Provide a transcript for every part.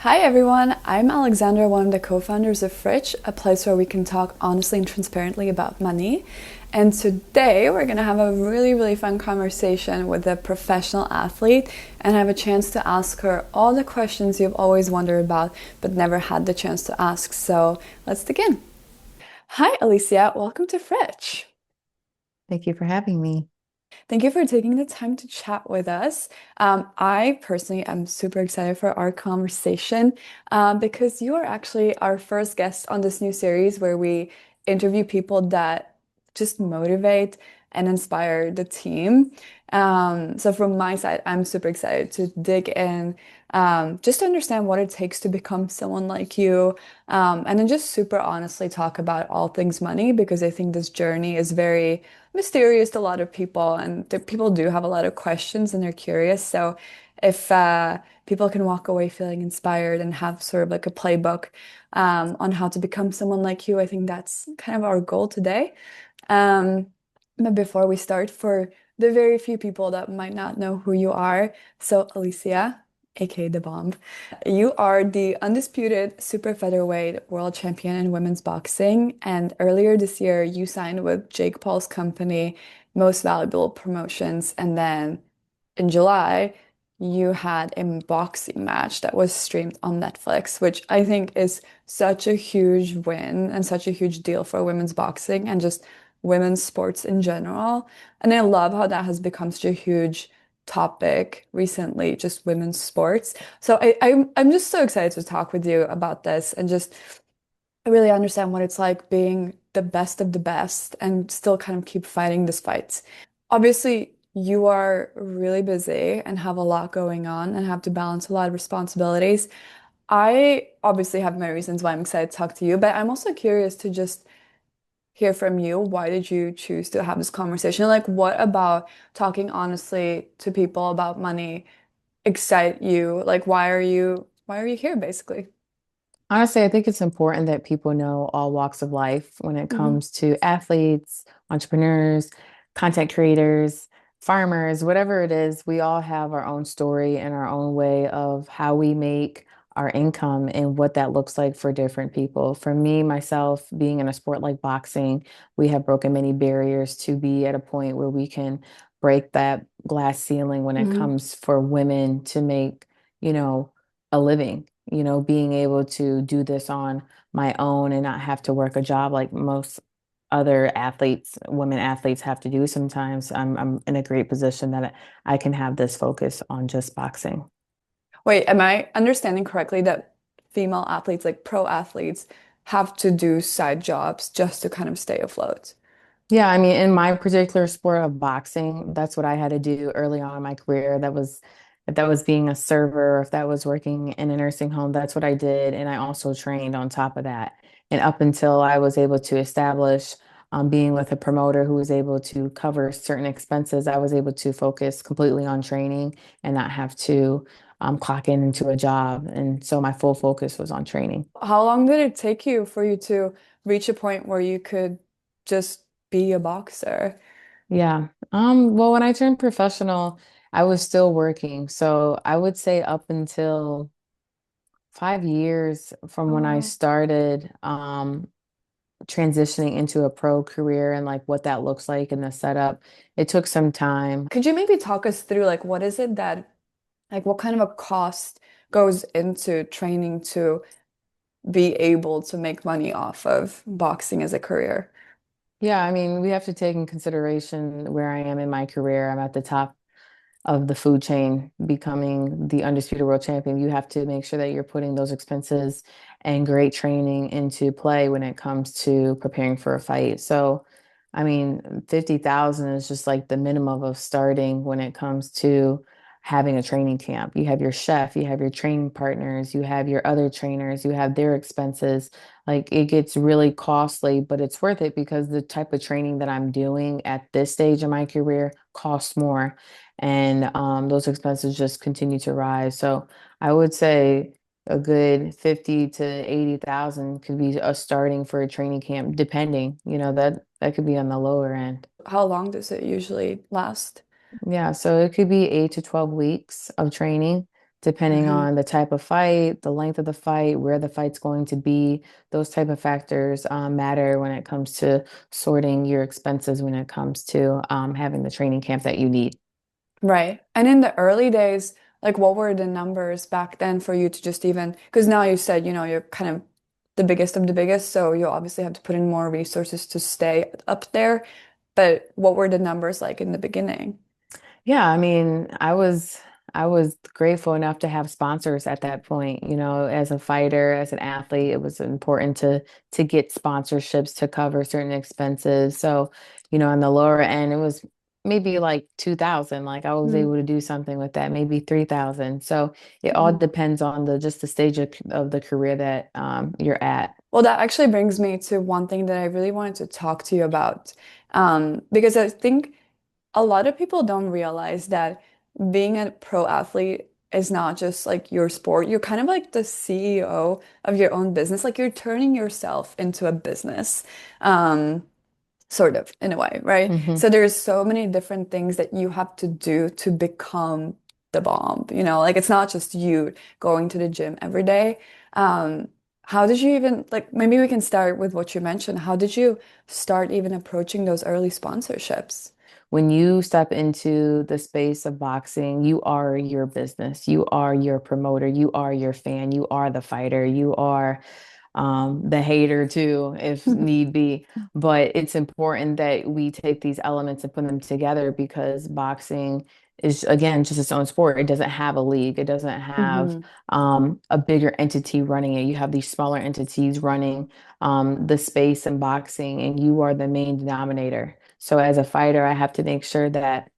Hi everyone, I'm Alexandra, one of the co-founders of Frich, a place where we can talk honestly and transparently about money. And today we're going to have a really fun conversation with a professional athlete and have a chance to ask her all the questions you've always wondered about but never had the chance to ask. So let's begin. Hi Alicia, welcome to Frich. Thank you for having me. Thank you for taking the time to chat with us. I personally am super excited for our conversation because you are actually our first guest on this new series where we interview people that just motivate and inspire the team. So from my side, I'm super excited to dig in, just to understand what it takes to become someone like you, and then just super honestly talk about all things money because I think this journey is very mysterious to a lot of people, and people do have a lot of questions and they're curious. So if people can walk away feeling inspired and have sort of like a playbook on how to become someone like you, I think that's kind of our goal today. Um, but before we start, for the very few people that might not know who you are, so Alicia, aka the Bomb, you are the undisputed super featherweight world champion in women's boxing, and earlier this year you signed with Jake Paul's company, Most Valuable Promotions, and then in July you had a boxing match that was streamed on Netflix, which I think is such a huge win and such a huge deal for women's boxing and just women's sports in general. And I love how that has become such a huge topic recently, just women's sports. So I'm just so excited to talk with you about this and just really understand what it's like being the best of the best and still kind of keep fighting this fight. Obviously, you are really busy and have a lot going on and have to balance a lot of responsibilities. I obviously have my reasons why I'm excited to talk to you, but I'm also curious to just hear from you. Why did you choose to have this conversation? Like, what about talking honestly to people about money excite you? Like, why are you here basically? Honestly, I think it's important that people know all walks of life when it Hmm. comes to athletes, entrepreneurs, content creators, farmers, whatever it is. We all have our own story and our own way of how we make our income and what that looks like for different people. For me, myself, being in a sport like boxing, we have broken many barriers to be at a point where we can break that glass ceiling when it Hmm. comes for women to make, you know, a living, being able to do this on my own and not have to work a job like most other athletes, women athletes have to do sometimes. I'm in a great position that I can have this focus on just boxing. Wait, am I understanding correctly that female athletes, like pro athletes, have to do side jobs just to kind of stay afloat? Yeah, I mean, in my particular sport of boxing, that's what I had to do early on in my career. That was if that was being a server, or if that was working in a nursing home, that's what I did. And I also trained on top of that. And up until I was able to establish being with a promoter who was able to cover certain expenses, I was able to focus completely on training and not have to clock in into a job. And so my full focus was on training. How long did it take you for you to reach a point where you could just be a boxer? Yeah. Well, when I turned professional, I was still working. So I would say up until 5 years from Oh, when I wow. started transitioning into a pro career and like what that looks like and the setup. It took some time. Could you maybe talk us through like what is it that like what kind of a cost goes into training to be able to make money off of boxing as a career? Yeah, I mean, we have to take in consideration where I am in my career. I'm at the top of the food chain, becoming the undisputed world champion. You have to make sure that you're putting those expenses and great training into play when it comes to preparing for a fight. So, I mean, 50,000 is just like the minimum of starting when it comes to having a training camp. You have your chef, you have your training partners, you have your other trainers, you have their expenses. Like it gets really costly, but it's worth it because the type of training that I'm doing at this stage in my career costs more, and those expenses just continue to rise. So I would say a good 50 to 80,000 could be a starting for a training camp, depending, that could be on the lower end. How long does it usually last? Yeah, so it could be 8 to 12 weeks of training depending Hmm. on the type of fight, the length of the fight, where the fight's going to be. Those type of factors matter when it comes to sorting your expenses, when it comes to having the training camp that you need. Right. And in the early days, like what were the numbers back then for you to just even, because now you said, you're kind of the biggest of the biggest, so you obviously have to put in more resources to stay up there. But what were the numbers like in the beginning? Yeah, I mean, I was grateful enough to have sponsors at that point. As a fighter, as an athlete, it was important to get sponsorships to cover certain expenses. So, on the lower end, it was maybe like 2,000. Like I was Mm. able to do something with that, maybe 3,000. So it all Oh. depends on the stage of the career that you're at. Well, that actually brings me to one thing that I really wanted to talk to you about. Because I think a lot of people don't realize that being a pro athlete is not just like your sport. You're kind of like the CEO of your own business. Like you're turning yourself into a business. Um, sort of in a way, right? hmm So there's so many different things that you have to do to become the bomb, like it's not just you going to the gym every day. Um, how did you even like maybe we can start with what you mentioned. How did you start even approaching those early sponsorships? When you step into the space of boxing, you are your business. You are your promoter. You are your fan. You are the fighter. You are the hater too, if need be. But it's important that we take these elements and put them together because boxing is, again, just its own sport. It doesn't have a league, it doesn't have Hmm. a bigger entity running it. You have these smaller entities running the space in boxing, and you are the main denominator. So as a fighter, I have to make sure that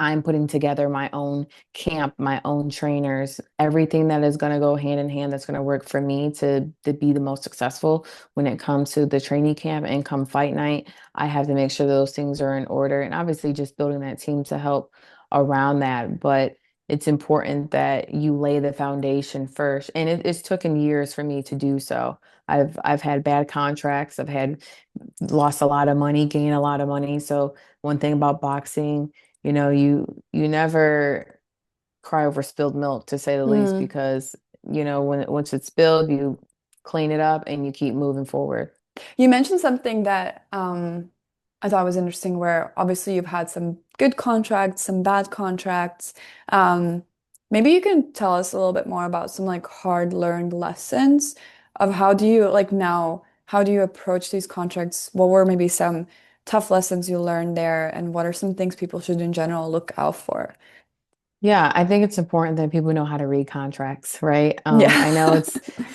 I'm putting together my own camp, my own trainers, everything that is going to go hand in hand that's going to work for me to be the most successful when it comes to the training camp and come fight night. I have to make sure those things are in order and obviously just building that team to help around that. But it's important that you lay the foundation first. And it's taken years for me to do so. I've had bad contracts. I've had lost a lot of money, gained a lot of money. So one thing about boxing, you never cry over spilled milk, to say the least, Mm. because once it's spilled, you clean it up and you keep moving forward. You mentioned something that I thought was interesting, where obviously you've had some good contracts, some bad contracts. Um, maybe you can tell us a little bit more about some like hard learned lessons of how do you like now, how do you approach these contracts? What were maybe some tough lessons you learned there, and what are some things people should in general look out for? Yeah, I think it's important that people know how to read contracts, right? Yeah.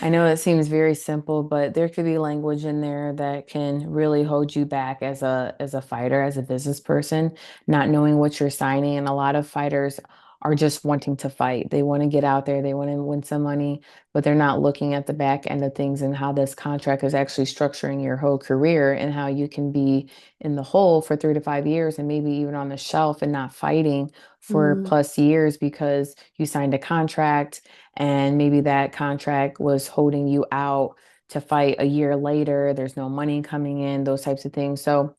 I know it seems very simple, but there could be language in there that can really hold you back as a fighter, as a business person, not knowing what you're signing. And a lot of fighters are just wanting to fight. They want to get out there, they want to win some money, but they're not looking at the back end of things and how this contract is actually structuring your whole career and how you can be in the hole for 3 to 5 years and maybe even on the shelf and not fighting for Mm, plus years because you signed a contract and maybe that contract was holding you out to fight a year later. There's no money coming in, those types of things. So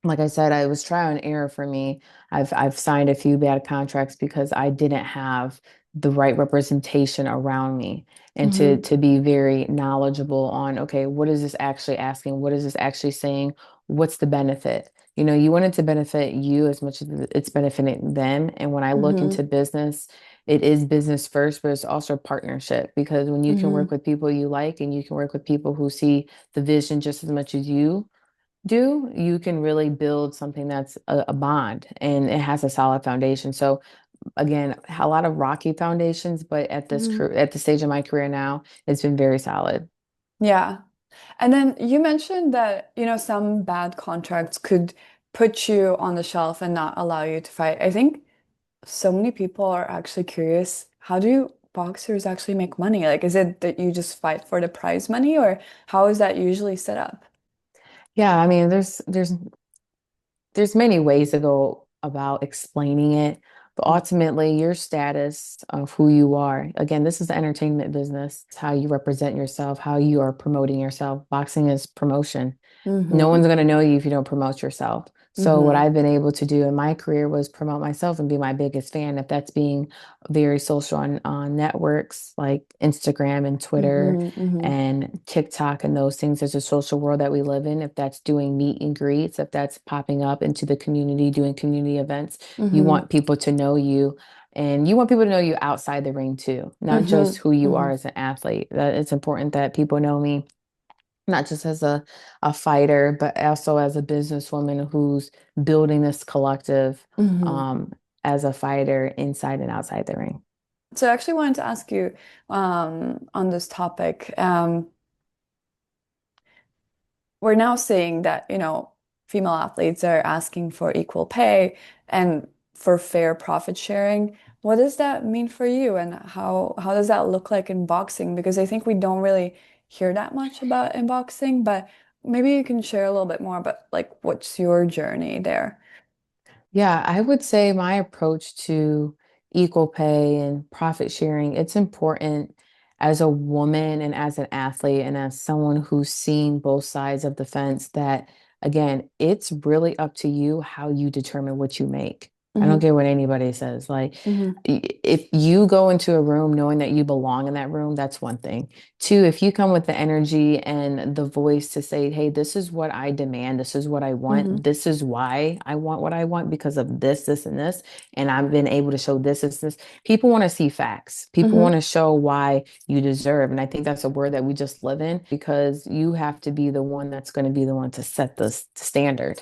like I said, I was trial and error for me. I've signed a few bad contracts because I didn't have the right representation around me and to mhm, to be very knowledgeable on, okay, what is this actually asking? What is this actually saying? What's the benefit? You want it to benefit you as much as it's benefiting them. And when I look mhm, into business, it is business first, but it's also partnership because when you can work mhm, with people you like and you can work with people who see the vision just as much as you do, you can really build something that's a bond and it has a solid foundation. So again, a lot of rocky foundations, but mhm. at the stage of my career now, it's been very solid. Yeah. And then you mentioned that, some bad contracts could put you on the shelf and not allow you to fight. I think so many people are actually curious, how do boxers actually make money? Like, is it that you just fight for the prize money, or how is that usually set up? Yeah, I mean, there's many ways to go about explaining it, but ultimately your status of who you are. Again, this is the entertainment business. It's how you represent yourself, how you are promoting yourself. Boxing is promotion. No Mm-hmm. one's going to know you if you don't promote yourself. So what Mm-hmm. I've been able to do in my career was promote myself and be my biggest fan. If that's being very social on networks like Instagram and Twitter Mm-hmm. Mm-hmm. and TikTok and those things, there's a social world that we live in. If that's doing meet and greets, if that's popping up into the community, doing community events, you Mm-hmm. want people to know you. And you want people to know you outside the ring too, not just Mm-hmm. who you Mm-hmm. are as an athlete. That it's important that people know me not just as a fighter, but also as a businesswoman who's building this collective Mm-hmm. um, as a fighter inside and outside the ring. So I actually wanted to ask you on this topic. We're now seeing that, female athletes are asking for equal pay and for fair profit sharing. What does that mean for you, and how does that look like in boxing? Because I think we don't really hear that much about in boxing, but maybe you can share a little bit more about like what's your journey there? Yeah, I would say my approach to equal pay and profit sharing, it's important as a woman and as an athlete and as someone who's seen both sides of the fence that, again, it's really up to you how you determine what you make. I don't Hmm. care what anybody says. Like, Hmm. if you go into a room knowing that you belong in that room, that's one thing. Two, if you come with the energy and the voice to say, hey, this is what I demand, this is what I want, Hmm. this is why I want what I want because of this, this, and this, and I've been able to show this, this. People want to see facts. People want Hmm. to show why you deserve. And I think that's a word that we just live in because you have to be the one that's going to be the one to set the standard.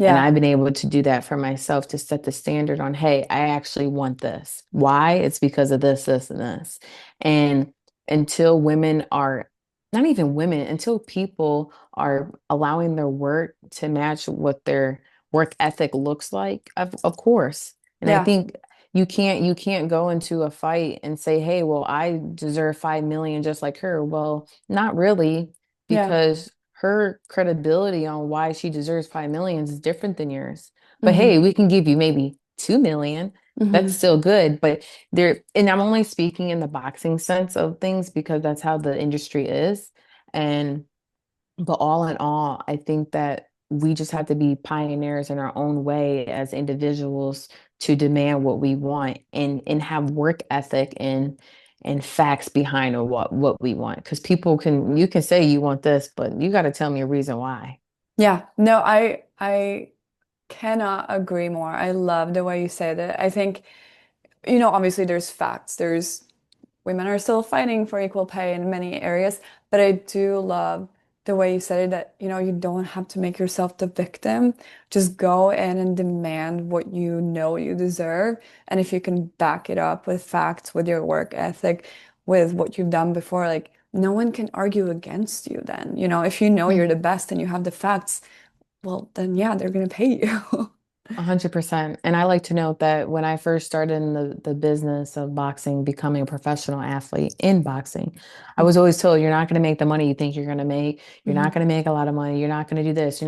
And Yeah. I've been able to do that for myself to set the standard on, hey, I actually want this. Why? It's because of this, this, and this. And until women are, not even women, until people are allowing their work to match what their work ethic looks like, of course. And I Yeah. think you can't go into a fight and say, hey, well, I deserve 5 million just like her. Well, not really, Yeah. because her credibility on why she deserves 5 million is different than yours. But hey, Hmm. we can give you maybe 2 million. That's Hmm. still good. But there, and I'm only speaking in the boxing sense of things because that's how the industry is. And but all in all, I think that we just have to be pioneers in our own way as individuals to demand what we want and have work ethic and facts behind what we want. Because people can you can say you want this, but you got to tell me a reason why. Yeah. No, I cannot agree more. I love the way you said it. I think, obviously there's facts. There's women are still fighting for equal pay in many areas, but I do love the way you said it that, you don't have to make yourself the victim. Just go in and demand what you know you deserve. And if you can back it up with facts, with your work ethic, with what you've done before, like no one can argue against you then. If you know you're the best and you have the facts, well, then yeah, they're gonna pay you. 100%. And I like to note that when I first started in the business of boxing, becoming a professional athlete in boxing, I was always told you're not going to make the money you think you're going to make. You're not Mhm. going to make a lot of money. You're not going to do this.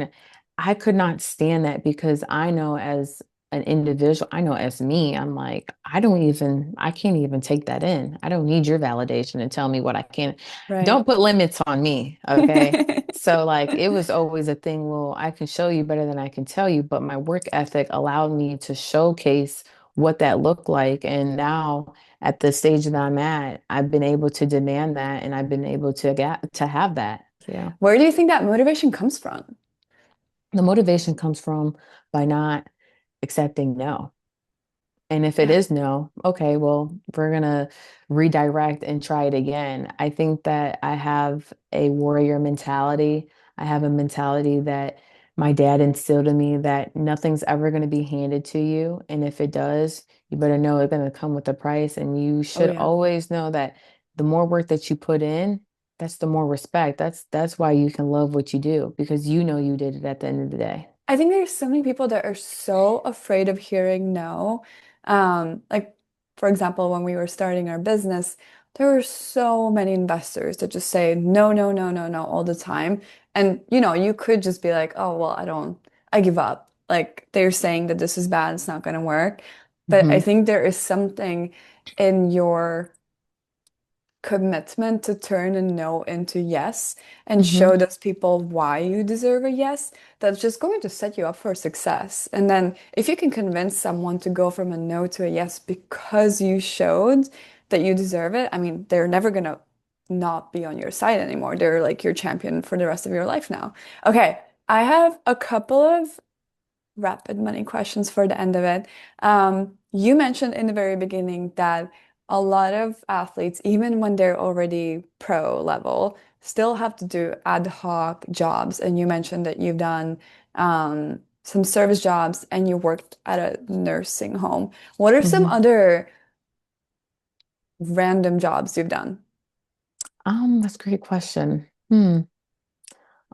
I could not stand that because I know as an individual, I know as me, I'm like, I can't even take that in. I don't need your validation to tell me what I can. Right. Don't put limits on me. Okay. So like it was always a thing, well, I can show you better than I can tell you, but my work ethic allowed me to showcase what that looked like. And now at the stage that I'm at, I've been able to demand that and I've been able to get to have that. Yeah. Where do you think that motivation comes from? The motivation comes from by not accepting no. And if it Yeah. is no, okay, well, we're gonna redirect and try it again. I think that I have a warrior mentality. I have a mentality that my dad instilled in me that nothing's ever going to be handed to you. And if it does, you better know it's going to come with a price. And you Oh should yeah. always know that the more work that you put in, that's the more respect. That's why you can love what you do because you know you did it at the end of the day. I think there's so many people that are so afraid of hearing no. Like, for example, when we were starting our business, there were so many investors that just say no, no, no, no, no all the time. And, you could just be like, oh, well, I give up. Like, they're saying that this is bad, it's not going to work. But I Hmm. think there is something in your commitment to turn a no into yes and Hmm. show those people why you deserve a yes, that's just going to set you up for success. And then if you can convince someone to go from a no to a yes because you showed that you deserve it, I mean, they're never gonna not be on your side anymore. They're like your champion for the rest of your life now. Okay, I have a couple of rapid money questions for the end of it. You mentioned in the very beginning that a lot of athletes, even when they're already pro level, still have to do ad hoc jobs. And you mentioned that you've done some service jobs and you worked at a nursing home. What are some Hmm. other random jobs you've done? That's a great question.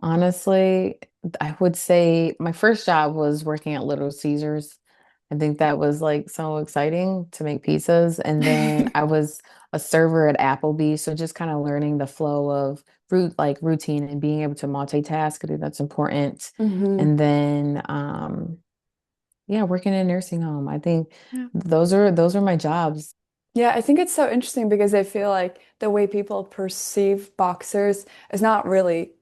Honestly, I would say my first job was working at Little Caesars. I think that was like so exciting to make pizzas. And then I was a server at Applebee's. So just kind of learning the flow of routine and being able to multitask. I think that's important. Hmm. And then yeah, working in a nursing home. I think those are my jobs. Yeah, I think it's so interesting because I feel like the way people perceive boxers is not really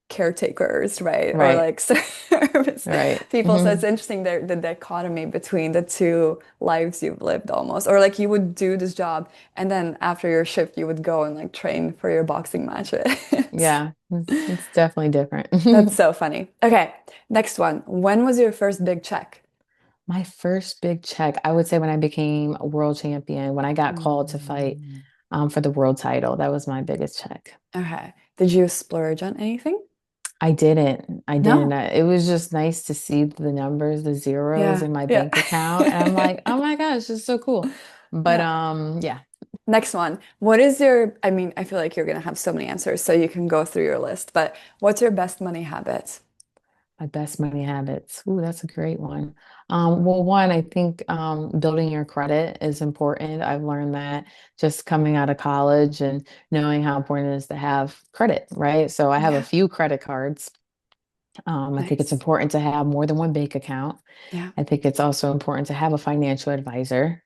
caretakers, right? Or Right. like service Right. people. So Hmm. it's interesting the dichotomy between the two lives you've lived almost. Or like you would do this job and then after your shift you would go and like train for your boxing matches. Yeah, it's definitely different. That's so funny. Okay, next one. When was your first big check? My first big check, I would say when I became a world champion, when I got called to fight Mm. for the world title, that was my biggest check. Okay. Did you splurge on anything? I didn't. I didn't. No. It was just nice to see the numbers, the zeros Yeah. in my Yeah. bank account. And I'm like, oh my gosh, it's so cool. But Yeah. yeah, Next one. What is your, I mean, I feel like you're gonna have so many answers, so you can go through your list, but what's your best money habit? my best money habits. Ooh, that's a great one. Well, one, I think building your credit is important. I've learned that just coming out of college and knowing how important it is to have credit, right? So I have a Yeah. few credit cards. I think it's Nice. important to have more than one bank account. Yeah. I think it's also important to have a financial advisor.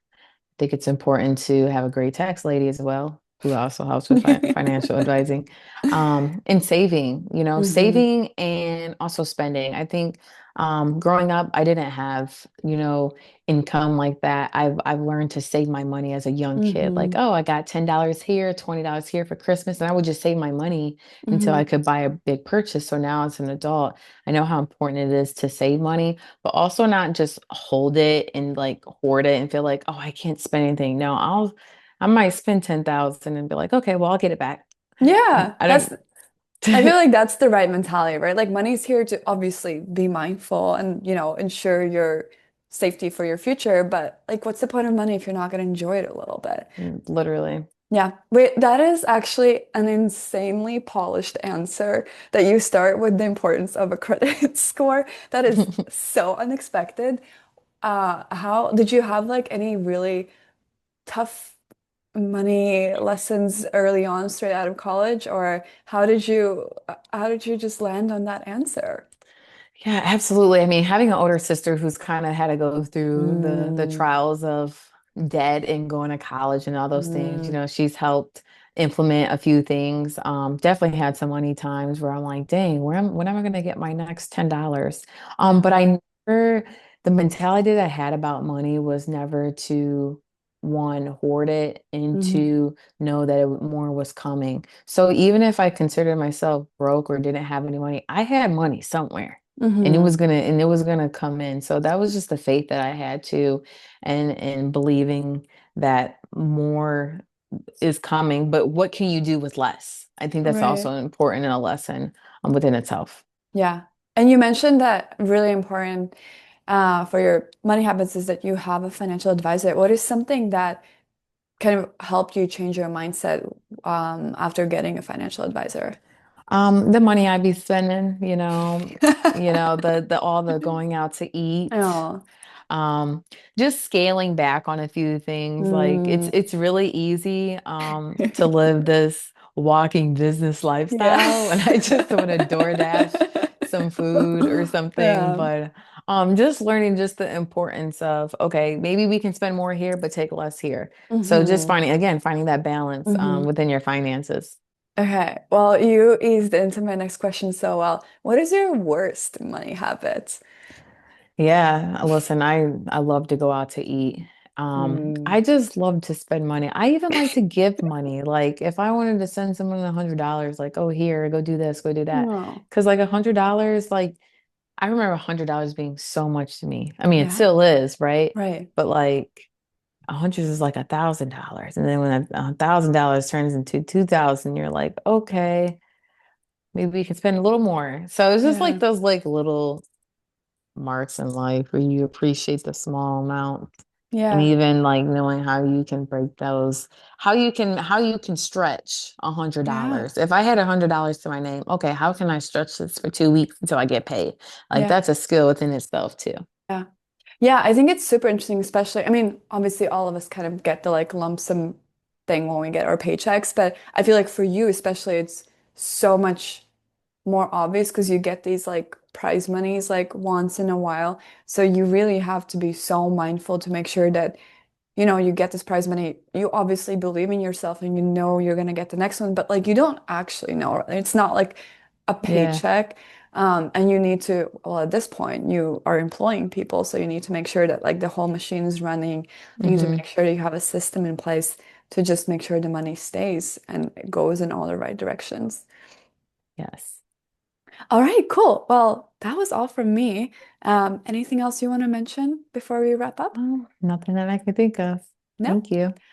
Think it's important to have a great tax lady as well, who also helps with financial advising, and saving, Hmm. saving and also spending. I think growing up, I didn't have, income like that. I've learned to save my money as a young kid. Like, Hmm. oh, I got $10 here, $20 here for Christmas, and I would just save my money until I Hmm. could buy a big purchase. So now as an adult, I know how important it is to save money, but also not just hold it and like hoard it and feel like, oh, I can't spend anything. No, I might spend 10,000 and be like, okay, well, I'll get it back. Yeah, I that's, don't, I feel like that's the right mentality, right? Like money's here to obviously be mindful and, ensure your safety for your future, but like what's the point of money if you're not gonna enjoy it a little bit? literally. Yeah, wait, that is actually an insanely polished answer that you start with the importance of a credit score. That is so unexpected. How did you have like any really tough money lessons early on straight out of college, or how did you just land on that answer? Yeah, absolutely. I mean, having an older sister who's kind of had to go through the Mm, trials of debt and going to college and all those things, mm, she's helped implement a few things. Definitely had some money times where I'm like, dang, when am I going to get my next $10? But yeah. I never, the mentality that I had about money was never to one, hoard it, and Hmm. to know that more was coming. So even if I considered myself broke or didn't have any money, I had money somewhere and Hmm. it was gonna come in. So that was just the faith that I had to, and believing that more is coming. But what can you do with less? I think that's Right. also important and a lesson within itself. Yeah. And you mentioned that really important for your money habits is that you have a financial advisor. What is something that kind of helped you change your mindset after getting a financial advisor? The money I'd be spending, the all the going out to eat, Oh. um, just scaling back on a few things. Like it's Mm. it's really easy to live this walking business Yeah. lifestyle, and I just want to DoorDash some food or something, Yeah. but just learning just the importance of, okay, maybe we can spend more here, but take less here. So just Hmm. finding that balance Hmm. within your finances. Okay. Well, you eased into my next question so well. What is your worst money habit? Yeah, listen, I love to go out to eat. Mm. I just love to spend money. I even like to give money. Like if I wanted to send someone $100, like, oh, here, go do this, go do that. Oh, Because like $100, like I remember $100 being so much to me. I mean, it yeah. still is, right? Right. But like 100 is like $1,000. And then when $1,000 turns into 2,000, you're like, okay, maybe we can spend a little more. So it's just like Yeah. those like little marks in life where you appreciate the small amount. And Yeah. even like knowing how you can break those, how you can stretch a hundred Yeah. dollars. If I had $100 to my name, okay, how can I stretch this for 2 weeks until I get paid? Like Yeah. that's a skill within itself too. Yeah. Yeah, I think it's super interesting, especially, I mean, obviously all of us kind of get the like lump sum thing when we get our paychecks, but I feel like for you especially it's so much more obvious because you get these like prize monies like once in a while. So you really have to be so mindful to make sure that you get this prize money, you obviously believe in yourself and you know you're gonna get the next one, but like you don't actually know. It's not like a Yeah. paycheck. And you need to, well, at this point, you are employing people, so you need to make sure that like the whole machine is running. You need to Hmm. make sure that you have a system in place to just make sure the money stays and it goes in all the right directions. Yes. All right, cool. Well, that was all from me. Anything else you want to mention before we wrap up? Well, nothing that I could think of. No? Thank you.